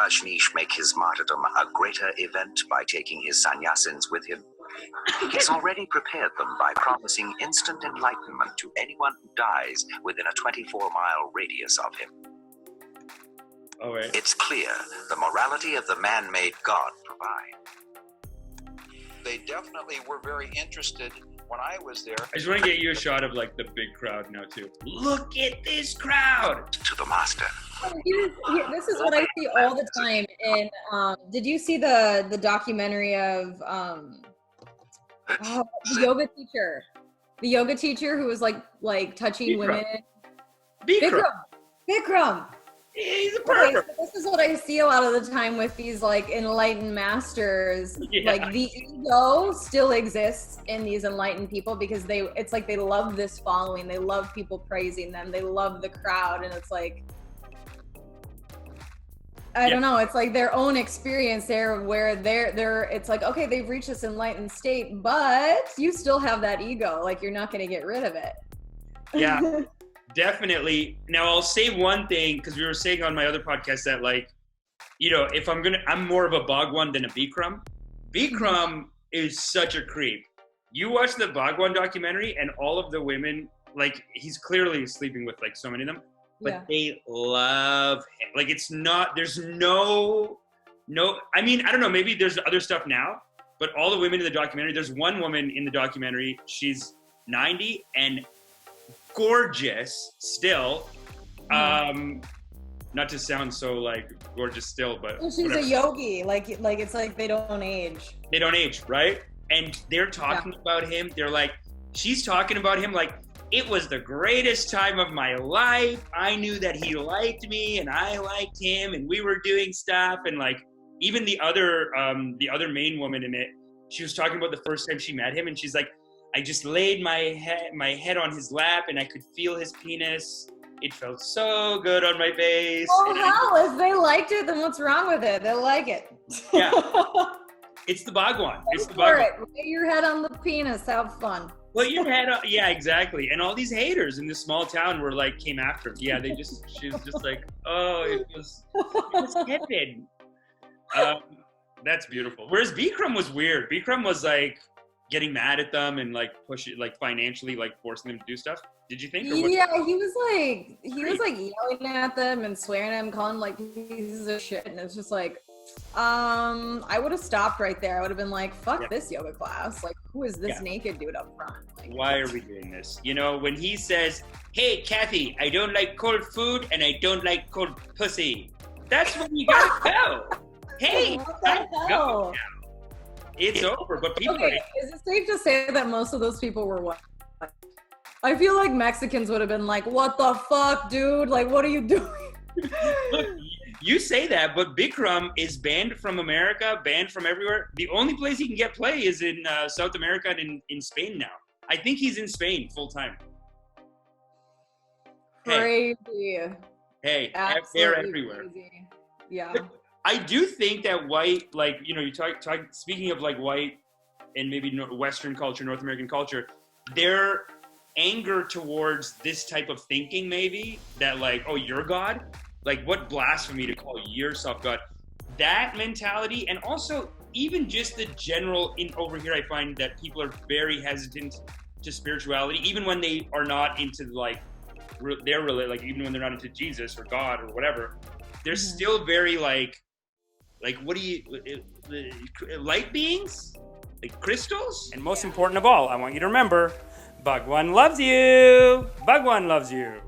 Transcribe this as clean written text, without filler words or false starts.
Rajneesh make his martyrdom a greater event by taking his sannyasins with him? He's already prepared them by promising instant enlightenment to anyone who dies within a 24-mile radius of him. Oh, wait. It's clear the morality of the man-made God provide. They definitely were very interested when I was there. I just want to get you a shot of like the big crowd now too. Look at this crowd! To the master. This is what I see all the time. And did you see the documentary of the yoga teacher? The yoga teacher who was like touching Bikram. women. Bikram. Bikram. He's a pervert. Okay, so this is what I see a lot of the time with these like enlightened masters. Yeah. Like the ego still exists in these enlightened people because it's like they love this following. They love people praising them. They love the crowd, and it's like I don't know. It's like their own experience there, where they're. It's like, okay, they've reached this enlightened state, but you still have that ego. Like you're not going to get rid of it. Yeah, definitely. Now I'll say one thing, because we were saying on my other podcast that like, you know, if I'm more of a Bhagwan than a Bikram. Bikram is such a creep. You watch the Bhagwan documentary, and all of the women, like he's clearly sleeping with like so many of them. But they love him. Like it's not, there's no, I mean, I don't know, maybe there's other stuff now, but all the women in the documentary, there's one woman in the documentary, she's 90 and gorgeous still. Not to sound so like gorgeous still, but she's whatever. A yogi, like it's like they don't age. They don't age, right? And they're talking about him. They're like, she's talking about him like, it was the greatest time of my life. I knew that he liked me and I liked him and we were doing stuff. And like, even the other main woman in it, she was talking about the first time she met him and she's like, I just laid my head on his lap and I could feel his penis. It felt so good on my face. Oh hell, if they liked it, then what's wrong with it? They like it. Yeah. It's the Bhagwan. It's the Bhagwan. Lay your head on the penis, have fun. Well, your head on, yeah, exactly. And all these haters in this small town were like, came after him. Yeah, she was just like, oh, it was heaven. That's beautiful. Whereas Bikram was weird. Bikram was like getting mad at them and like pushing, like financially, like forcing them to do stuff. Did you think? Yeah, he was like yelling at them and swearing at them, calling them like pieces of shit. And it's just like, I would have stopped right there. I would have been like, fuck this yoga class. Like, who is this naked dude up front? Like, why are we doing this? You know, when he says, hey, Kathy, I don't like cold food and I don't like cold pussy. That's when you gotta go. Hey, let's go now. It's over, but people... Okay, is it safe to say that most of those people were what? I feel like Mexicans would have been like, what the fuck, dude? Like, what are you doing? Look, you say that, but Bikram is banned from America, banned from everywhere. The only place he can get play is in South America and in Spain now. I think he's in Spain full time. Crazy. Hey, they're everywhere. Crazy. Yeah. But I do think that white, like, you know, you talk speaking of like white and maybe Western culture, North American culture, their anger towards this type of thinking, maybe that like, oh, you're God. Like, what blasphemy to call yourself God. That mentality, and also even just the general, over here I find that people are very hesitant to spirituality, even when they are not into like, like even when they're not into Jesus or God or whatever, they're still very like what do you, light beings? Like crystals? And most important of all, I want you to remember, Bhagwan loves you! Bhagwan loves you!